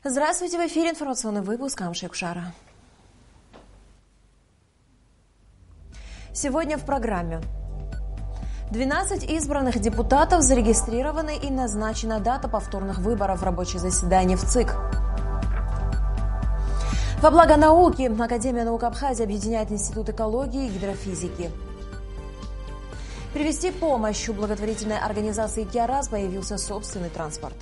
Здравствуйте, в эфире информационный выпуск Амшек Шара. Сегодня в программе. 12 избранных депутатов зарегистрированы и назначена дата повторных выборов в рабочее заседание в ЦИК. Во благо науки Академия наук Абхазии объединяет Институт экологии и гидрофизики. Привести помощь. У благотворительной организации «Киарас» появился собственный транспорт.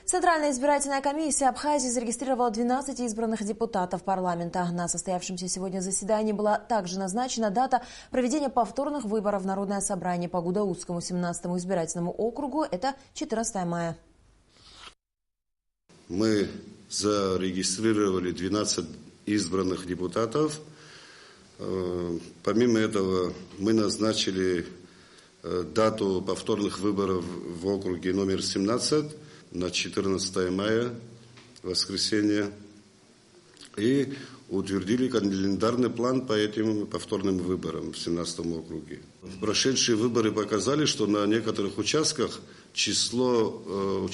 Центральная избирательная комиссия Абхазии зарегистрировала 12 избранных депутатов парламента. На состоявшемся сегодня заседании была также назначена дата проведения повторных выборов в Народное собрание по Гудаутскому 17-му избирательному округу. Это 14 мая. Мы зарегистрировали 12 избранных депутатов. Помимо этого, мы назначили дату повторных выборов в округе номер 17 на 14 мая, воскресенье, и утвердили календарный план по этим повторным выборам в 17 округе. Прошедшие выборы показали, что на некоторых участках число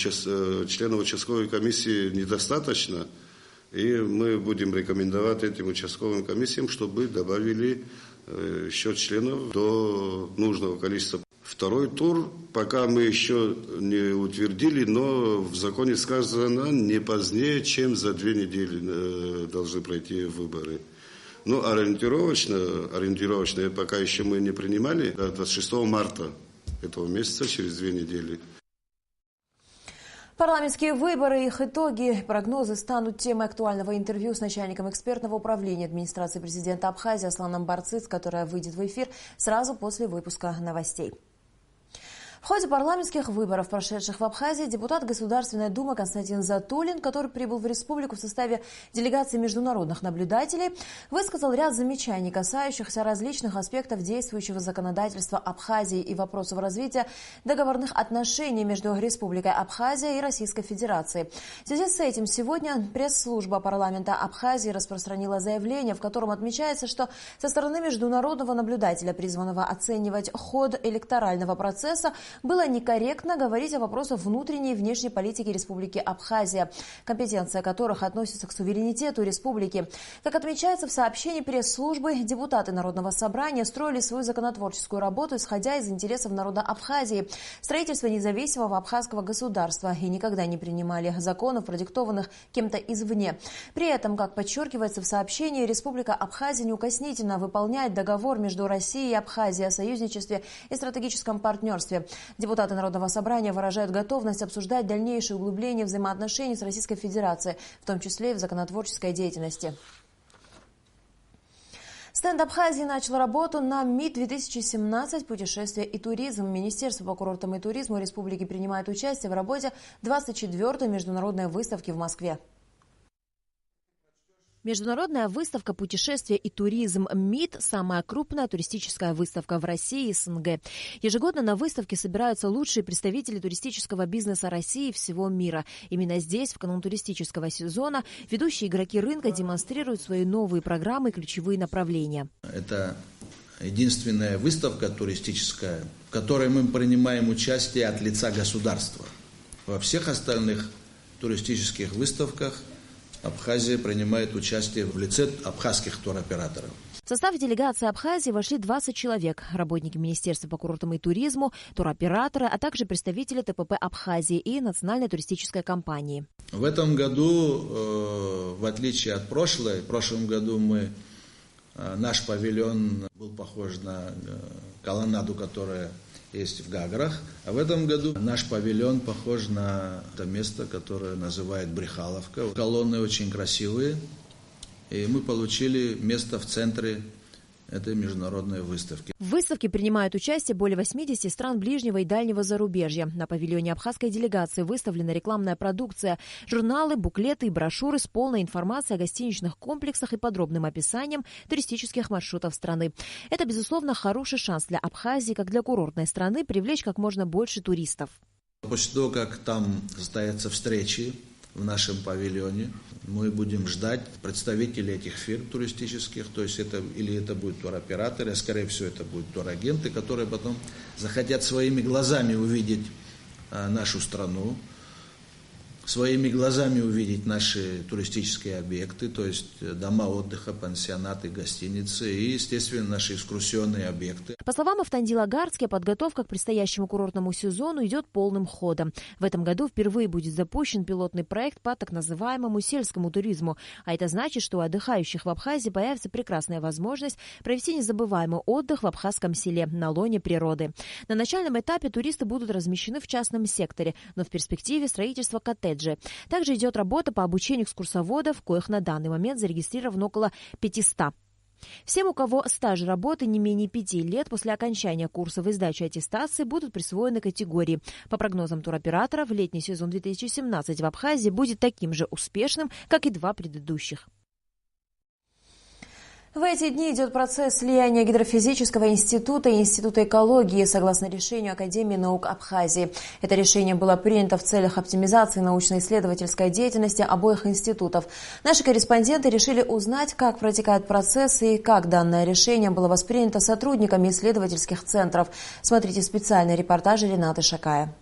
членов участковой комиссии недостаточно, и мы будем рекомендовать этим участковым комиссиям, чтобы добавили еще членов до нужного количества. Второй тур пока мы еще не утвердили, но в законе сказано, не позднее, чем за 2 недели должны пройти выборы. Ну, ориентировочно пока еще мы не принимали, 26 марта этого месяца, через 2 недели. Парламентские выборы, их итоги, прогнозы станут темой актуального интервью с начальником экспертного управления администрации президента Абхазии Асланом Барцыц, которое выйдет в эфир сразу после выпуска новостей. В ходе парламентских выборов, прошедших в Абхазии, депутат Государственной Думы Константин Затулин, который прибыл в республику в составе делегации международных наблюдателей, высказал ряд замечаний, касающихся различных аспектов действующего законодательства Абхазии и вопросов развития договорных отношений между Республикой Абхазия и Российской Федерацией. В связи с этим сегодня пресс-служба парламента Абхазии распространила заявление, в котором отмечается, что со стороны международного наблюдателя, призванного оценивать ход электорального процесса, было некорректно говорить о вопросах внутренней и внешней политики Республики Абхазия, компетенция которых относится к суверенитету республики. Как отмечается в сообщении пресс-службы, депутаты Народного собрания строили свою законотворческую работу, исходя из интересов народа Абхазии, строительства независимого абхазского государства, и никогда не принимали законов, продиктованных кем-то извне. При этом, как подчеркивается в сообщении, Республика Абхазия неукоснительно выполняет договор между Россией и Абхазией о союзничестве и стратегическом партнерстве. Депутаты Народного собрания выражают готовность обсуждать дальнейшее углубление взаимоотношений с Российской Федерацией, в том числе и в законотворческой деятельности. Стенд Абхазии начал работу на МИД-2017 «Путешествия и туризм». Министерство по курортам и туризму республики принимает участие в работе 24-й международной выставки в Москве. Международная выставка «Путешествия и туризм» МИД – самая крупная туристическая выставка в России и СНГ. Ежегодно на выставке собираются лучшие представители туристического бизнеса России и всего мира. Именно здесь, в канун туристического сезона, ведущие игроки рынка демонстрируют свои новые программы и ключевые направления. Это единственная выставка туристическая, в которой мы принимаем участие от лица государства. Во всех остальных туристических выставках Абхазия принимает участие в лице абхазских туроператоров. В состав делегации Абхазии вошли 20 человек. Работники Министерства по курортам и туризму, туроператоры, а также представители ТПП Абхазии и Национальной туристической компании. В этом году, в отличие от в прошлом году наш павильон был похож на колоннаду, которая есть в Гаграх. А в этом году наш павильон похож на это место, которое называют Брехаловка. Колонны очень красивые, и мы получили место в центре этой международной выставки. В выставке принимают участие более 80 стран ближнего и дальнего зарубежья. На павильоне абхазской делегации выставлена рекламная продукция, журналы, буклеты и брошюры с полной информацией о гостиничных комплексах и подробным описанием туристических маршрутов страны. Это, безусловно, хороший шанс для Абхазии, как для курортной страны, привлечь как можно больше туристов. После того, как там состоятся встречи в нашем павильоне, мы будем ждать представителей этих фирм туристических, то есть это будут туроператоры, а скорее всего это будут турагенты, которые потом захотят своими глазами увидеть нашу страну, своими глазами увидеть наши туристические объекты, то есть дома отдыха, пансионаты, гостиницы и, естественно, наши экскурсионные объекты. По словам Автандила Гарцке, подготовка к предстоящему курортному сезону идет полным ходом. В этом году впервые будет запущен пилотный проект по так называемому сельскому туризму. А это значит, что у отдыхающих в Абхазии появится прекрасная возможность провести незабываемый отдых в абхазском селе на лоне природы. На начальном этапе туристы будут размещены в частном секторе, но в перспективе строительство коттеджей. Также идет работа по обучению экскурсоводов, коих на данный момент зарегистрировано около 500. Всем, у кого стаж работы не менее 5 лет после окончания курсов и сдачи аттестации, будут присвоены категории. По прогнозам туроператоров, летний сезон 2017 в Абхазии будет таким же успешным, как и 2 предыдущих. В эти дни идет процесс слияния Гидрофизического института и Института экологии согласно решению Академии наук Абхазии. Это решение было принято в целях оптимизации научно-исследовательской деятельности обоих институтов. Наши корреспонденты решили узнать, как протекает процесс и как данное решение было воспринято сотрудниками исследовательских центров. Смотрите специальный репортаж Ренаты Шакая.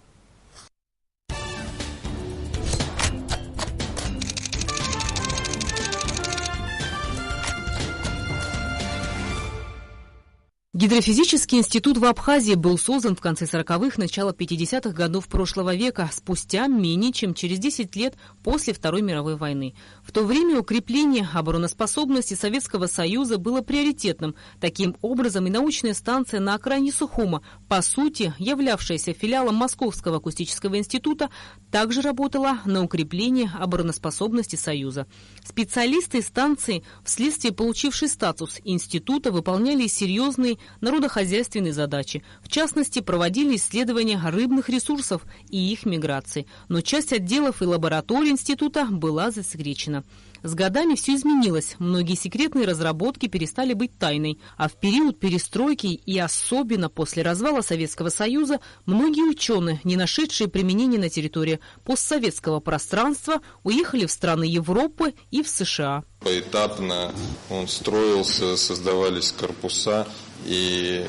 Гидрофизический институт в Абхазии был создан в конце 40-х, начало 50-х годов прошлого века, спустя менее чем через 10 лет после Второй мировой войны. В то время укрепление обороноспособности Советского Союза было приоритетным. Таким образом, и научная станция на окраине Сухума, по сути, являвшаяся филиалом Московского акустического института, также работала на укрепление обороноспособности Союза. Специалисты станции, вследствие получившей статус института, выполняли серьезные народохозяйственные задачи. В частности, проводили исследования рыбных ресурсов и их миграции. Но часть отделов и лабораторий института была засекречена. С годами все изменилось. Многие секретные разработки перестали быть тайной. А в период перестройки и особенно после развала Советского Союза многие ученые, не нашедшие применения на территории постсоветского пространства, уехали в страны Европы и в США. Поэтапно он строился, создавались корпуса, и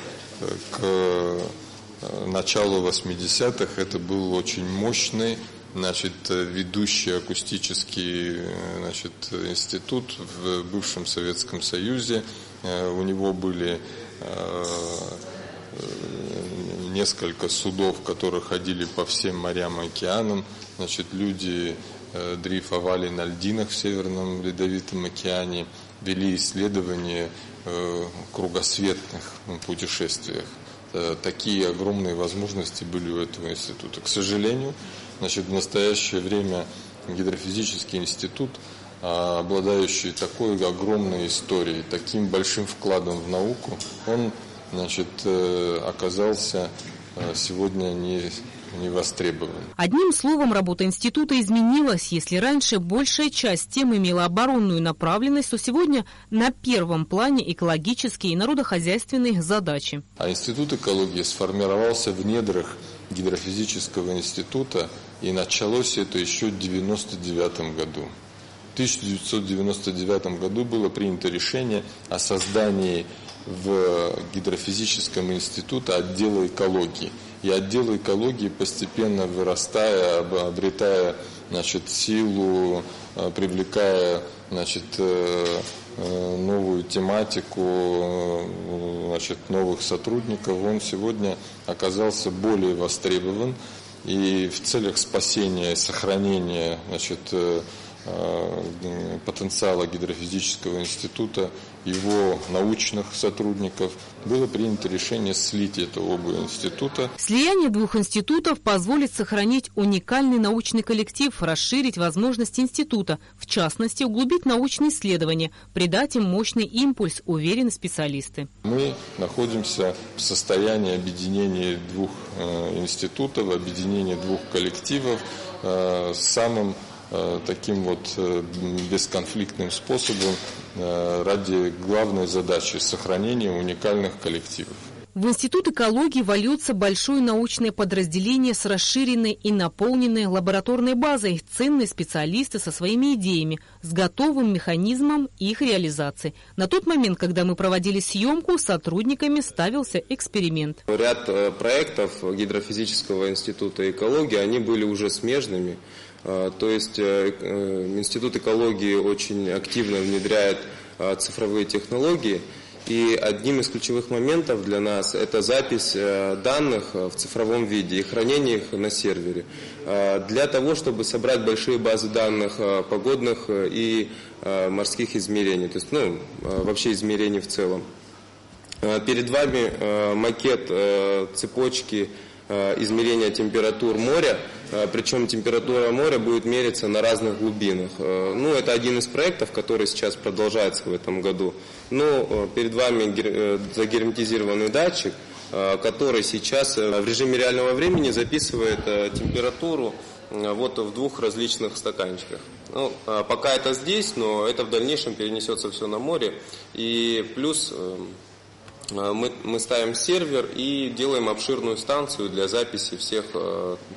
к началу 80-х это был очень мощный, ведущий акустический, институт в бывшем Советском Союзе. У него были несколько судов, которые ходили по всем морям и океанам. Люди дрейфовали на льдинах в Северном Ледовитом океане, вели исследования кругосветных путешествиях. Такие огромные возможности были у этого института. К сожалению, в настоящее время Гидрофизический институт, обладающий такой огромной историей, таким большим вкладом в науку, он оказался сегодня не востребован. Одним словом, работа института изменилась. Если раньше большая часть тем имела оборонную направленность, то сегодня на первом плане экологические и народохозяйственные задачи. А институт экологии сформировался в недрах Гидрофизического института, и началось это еще в 1999 году. В 1999 году было принято решение о создании в Гидрофизическом институте отдела экологии. И отдел экологии, постепенно вырастая, обретая силу, привлекая новую тематику, новых сотрудников, он сегодня оказался более востребован. И в целях спасения и сохранения потенциала Гидрофизического института, его научных сотрудников, было принято решение слить это оба института. Слияние двух институтов позволит сохранить уникальный научный коллектив, расширить возможности института, в частности, углубить научные исследования, придать им мощный импульс, уверены специалисты. Мы находимся в состоянии объединения двух институтов, объединения двух коллективов самым таким бесконфликтным способом ради главной задачи – сохранения уникальных коллективов. В Институт экологии вольется большое научное подразделение с расширенной и наполненной лабораторной базой, ценные специалисты со своими идеями, с готовым механизмом их реализации. На тот момент, когда мы проводили съемку, сотрудниками ставился эксперимент. Ряд проектов Гидрофизического института экологии, они были уже смежными. То есть Институт экологии очень активно внедряет цифровые технологии. И одним из ключевых моментов для нас это запись данных в цифровом виде и хранение их на сервере. Для того, чтобы собрать большие базы данных погодных и морских измерений, то есть вообще измерений в целом. Перед вами макет цепочки измерения температур моря, причем температура моря будет мериться на разных глубинах. Это один из проектов, который сейчас продолжается в этом году. Перед вами загерметизированный датчик, который сейчас в режиме реального времени записывает температуру в двух различных стаканчиках. Пока это здесь, но это в дальнейшем перенесется все на море. И плюс мы ставим сервер и делаем обширную станцию для записи всех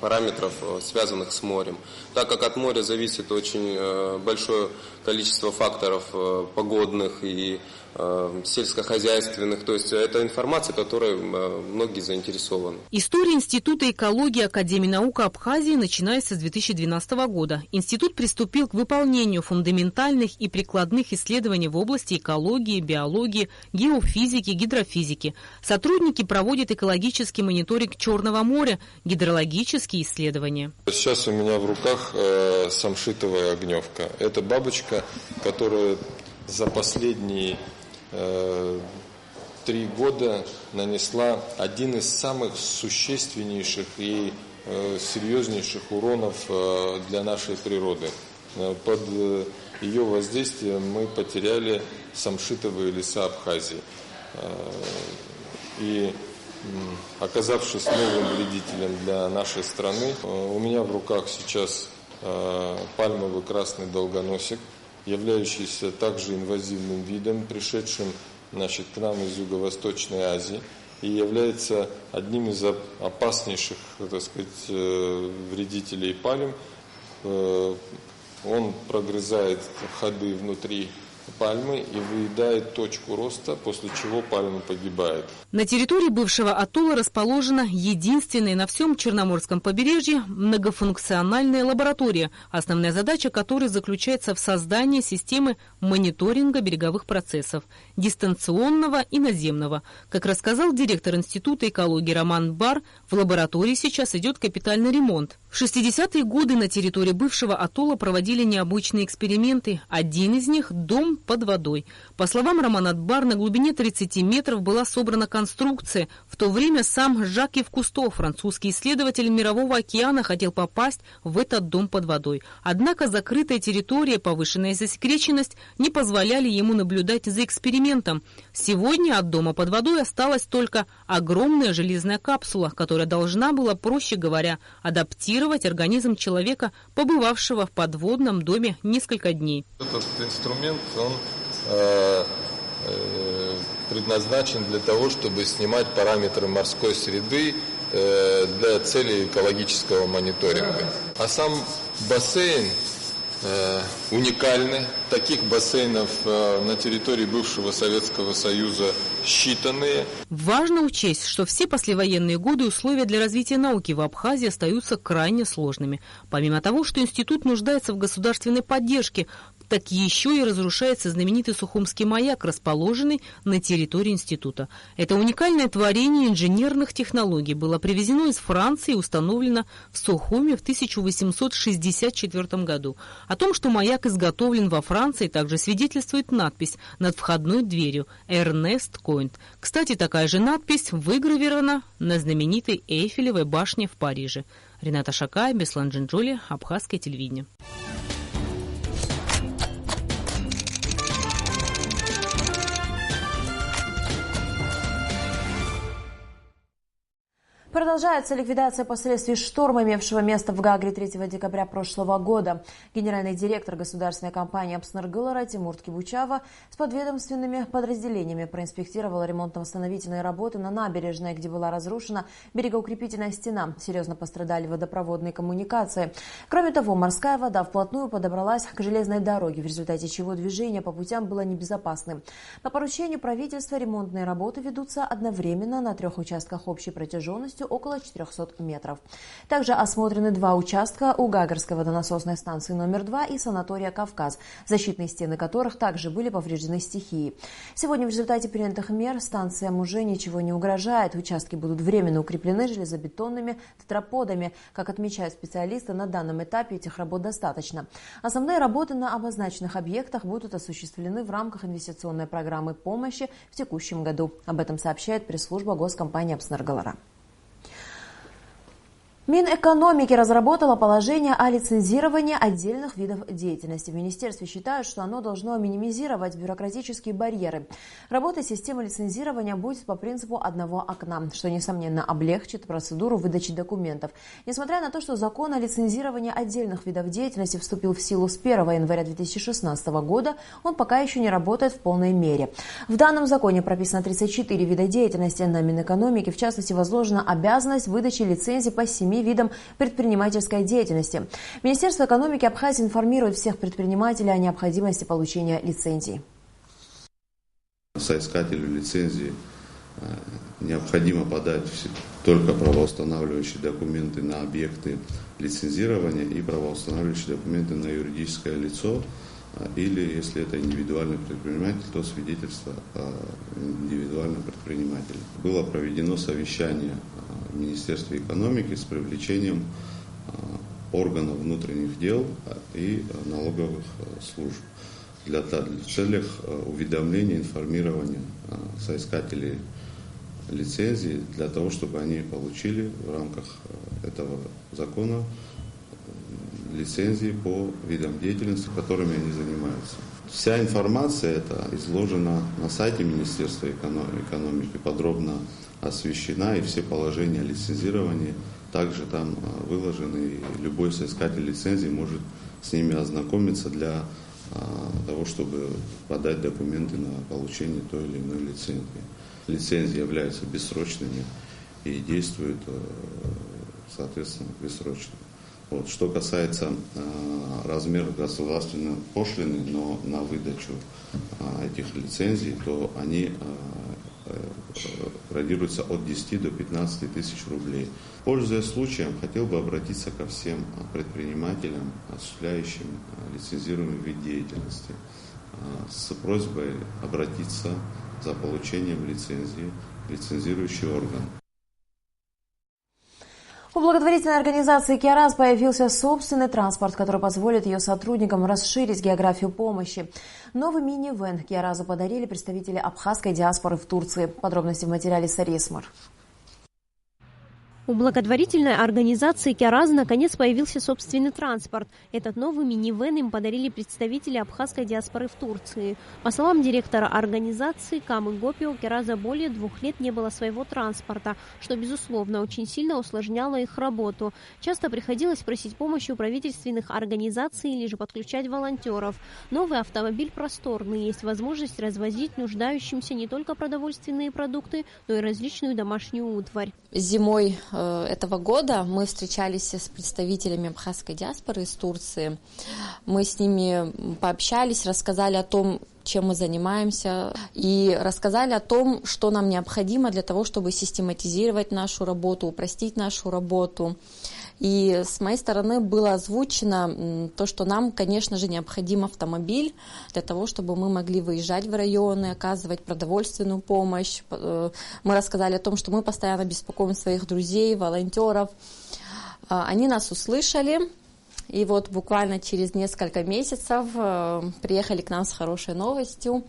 параметров, связанных с морем. Так как от моря зависит очень большое количество факторов погодных и сельскохозяйственных, то есть это информация, которой многие заинтересованы. История Института экологии Академии наук Абхазии начинается с 2012 года. Институт приступил к выполнению фундаментальных и прикладных исследований в области экологии, биологии, геофизики, гидрофизики. Сотрудники проводят экологический мониторинг Черного моря, гидрологические исследования. Сейчас у меня в руках самшитовая огневка. Это бабочка, которая за последние 3 года нанесла один из самых существеннейших и серьезнейших уронов для нашей природы. Под ее воздействием мы потеряли самшитовые леса Абхазии. И оказавшись новым вредителем для нашей страны, у меня в руках сейчас пальмовый красный долгоносик, являющийся также инвазивным видом, пришедшим к нам из Юго-Восточной Азии, и является одним из опаснейших, вредителей пальм. Он прогрызает ходы внутри пальмы и выедает точку роста, после чего пальма погибает. На территории бывшего атолла расположена единственная на всем Черноморском побережье многофункциональная лаборатория, основная задача которой заключается в создании системы мониторинга береговых процессов, дистанционного и наземного. Как рассказал директор Института экологии Роман Бар, в лаборатории сейчас идет капитальный ремонт. В 60-е годы на территории бывшего атолла проводили необычные эксперименты. Один из них – дом под водой. По словам Романа Бар, на глубине 30 метров была собрана конструкция. В то время сам Жак-Ив Кусто, французский исследователь Мирового океана, хотел попасть в этот дом под водой. Однако закрытая территория, повышенная засекреченность не позволяли ему наблюдать за экспериментом. Сегодня от дома под водой осталась только огромная железная капсула, которая должна была, проще говоря, адаптировать организм человека, побывавшего в подводном доме несколько дней. Этот инструмент, он предназначен для того, чтобы снимать параметры морской среды для целей экологического мониторинга. А сам бассейн уникальный. Таких бассейнов на территории бывшего Советского Союза считанные. Важно учесть, что все послевоенные годы условия для развития науки в Абхазии остаются крайне сложными. Помимо того, что институт нуждается в государственной поддержке, так еще и разрушается знаменитый Сухумский маяк, расположенный на территории института. Это уникальное творение инженерных технологий было привезено из Франции и установлено в Сухуме в 1864 году. О том, что маяк изготовлен во Франции, также свидетельствует надпись над входной дверью «Эрнест Койнт». Кстати, такая же надпись выгравирована на знаменитой Эйфелевой башне в Париже. Рената Шакай, Беслан Джинджоли, Абхазское телевидение. Продолжается ликвидация последствий шторма, имевшего место в Гагре 3 декабря прошлого года. Генеральный директор государственной компании «Апснергылара» Тимур Ткибучава с подведомственными подразделениями проинспектировал ремонтно-восстановительные работы на набережной, где была разрушена берегоукрепительная стена. Серьезно пострадали водопроводные коммуникации. Кроме того, морская вода вплотную подобралась к железной дороге, в результате чего движение по путям было небезопасным. По поручению правительства ремонтные работы ведутся одновременно на 3 участках общей протяженностью протяженностью около 400 метров. Также осмотрены 2 участка у Гагарской водонасосной станции номер 2 и санатория «Кавказ», защитные стены которых также были повреждены стихией. Сегодня в результате принятых мер станциям уже ничего не угрожает. Участки будут временно укреплены железобетонными тетраподами. Как отмечают специалисты, на данном этапе этих работ достаточно. Основные работы на обозначенных объектах будут осуществлены в рамках инвестиционной программы помощи в текущем году. Об этом сообщает пресс-служба госкомпании «Апснергалара». Минэкономики разработала положение о лицензировании отдельных видов деятельности. В министерстве считают, что оно должно минимизировать бюрократические барьеры. Работа системы лицензирования будет по принципу одного окна, что, несомненно, облегчит процедуру выдачи документов. Несмотря на то, что закон о лицензировании отдельных видов деятельности вступил в силу с 1 января 2016 года, он пока еще не работает в полной мере. В данном законе прописано 34 вида деятельности. На Минэкономике, в частности, возложена обязанность выдачи лицензий по 7 видам предпринимательской деятельности. Министерство экономики Абхазии информирует всех предпринимателей о необходимости получения лицензий. Соискателю лицензии необходимо подать только правоустанавливающие документы на объекты лицензирования и правоустанавливающие документы на юридическое лицо, или, если это индивидуальный предприниматель, то свидетельство о индивидуальном предпринимателе. Было проведено совещание в Министерстве экономики с привлечением органов внутренних дел и налоговых служб для целях уведомления, информирования соискателей лицензии, для того, чтобы они получили в рамках этого закона лицензии по видам деятельности, которыми они занимаются. Вся информация эта изложена на сайте Министерства экономики, подробно освещена, и все положения лицензирования также там выложены, и любой соискатель лицензии может с ними ознакомиться для того, чтобы подать документы на получение той или иной лицензии. Лицензии являются бессрочными и действуют, соответственно, бессрочно. Вот. Что касается размеров государственной пошлины, но на выдачу этих лицензий, то они градируются от 10 до 15 тысяч рублей. Пользуясь случаем, хотел бы обратиться ко всем предпринимателям, осуществляющим лицензируемый вид деятельности, с просьбой обратиться за получением лицензии в лицензирующий орган. У благотворительной организации «Киараз» появился собственный транспорт, который позволит ее сотрудникам расширить географию помощи. Новый мини-вэн «Киаразу» подарили представители абхазской диаспоры в Турции. Подробности в материале Сарисмар. У благотворительной организации «Киараз» наконец появился собственный транспорт. Этот новый минивэн им подарили представители абхазской диаспоры в Турции. По словам директора организации Камы Гопи, у «Киараза» более 2 лет не было своего транспорта, что, безусловно, очень сильно усложняло их работу. Часто приходилось просить помощи у правительственных организаций или же подключать волонтеров. Новый автомобиль просторный, есть возможность развозить нуждающимся не только продовольственные продукты, но и различную домашнюю утварь. Зимой этого года мы встречались с представителями абхазской диаспоры из Турции. Мы с ними пообщались, рассказали о том, чем мы занимаемся, и рассказали о том, что нам необходимо для того, чтобы систематизировать нашу работу, упростить нашу работу. И с моей стороны было озвучено то, что нам, конечно же, необходим автомобиль для того, чтобы мы могли выезжать в районы, оказывать продовольственную помощь. Мы рассказали о том, что мы постоянно беспокоим своих друзей, волонтеров. Они нас услышали. И вот буквально через несколько месяцев приехали к нам с хорошей новостью,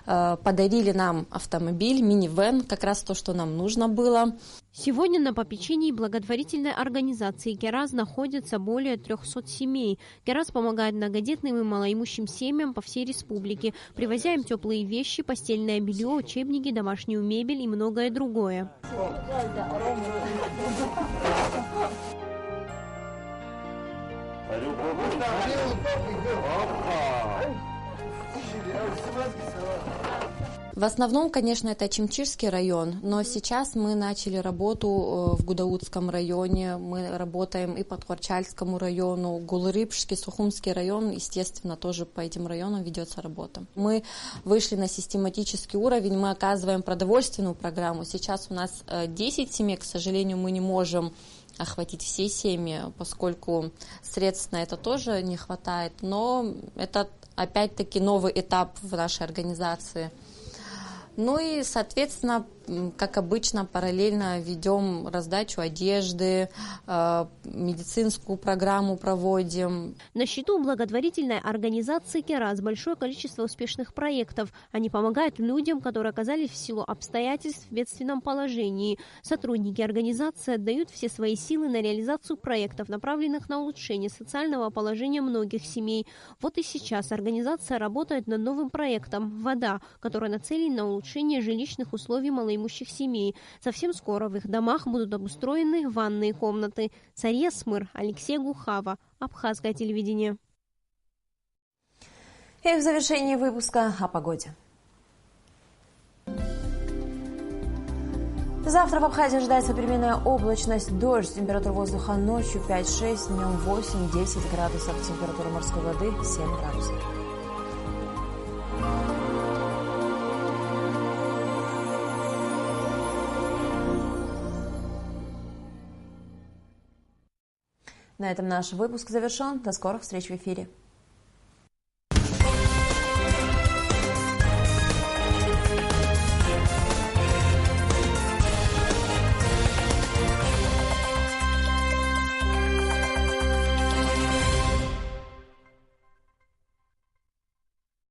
подарили нам автомобиль, минивэн, как раз то, что нам нужно было. Сегодня на попечении благотворительной организации «Киараз» находится более 300 семей. «Киараз» помогает многодетным и малоимущим семьям по всей республике, привозя им теплые вещи, постельное белье, учебники, домашнюю мебель и многое другое. В основном, конечно, это Ачимчирский район, но сейчас мы начали работу в Гудаутском районе, мы работаем и по Тхорчальскому району, Гулрыбский, Сухумский район, естественно, тоже по этим районам ведется работа. Мы вышли на систематический уровень, мы оказываем продовольственную программу. Сейчас у нас 10 семей, к сожалению, мы не можем охватить все семьи, поскольку средств на это тоже не хватает, но это опять-таки новый этап в нашей организации. Ну и, соответственно, как обычно, параллельно ведем раздачу одежды, медицинскую программу проводим. На счету благотворительной организации «Кераз» большое количество успешных проектов. Они помогают людям, которые оказались в силу обстоятельств в бедственном положении. Сотрудники организации отдают все свои силы на реализацию проектов, направленных на улучшение социального положения многих семей. Вот и сейчас организация работает над новым проектом «Вода», который нацелен на улучшение жилищных условий малоимущих семей. Совсем скоро в их домах будут обустроены ванные комнаты. Сария Смыр, Алексей Гухава, Абхазское телевидение. И в завершении выпуска о погоде. Завтра в Абхазии ожидается переменная облачность, дождь, температура воздуха ночью 5-6, днем 8-10 градусов, температура морской воды 7 градусов. На этом наш выпуск завершен. До скорых встреч в эфире.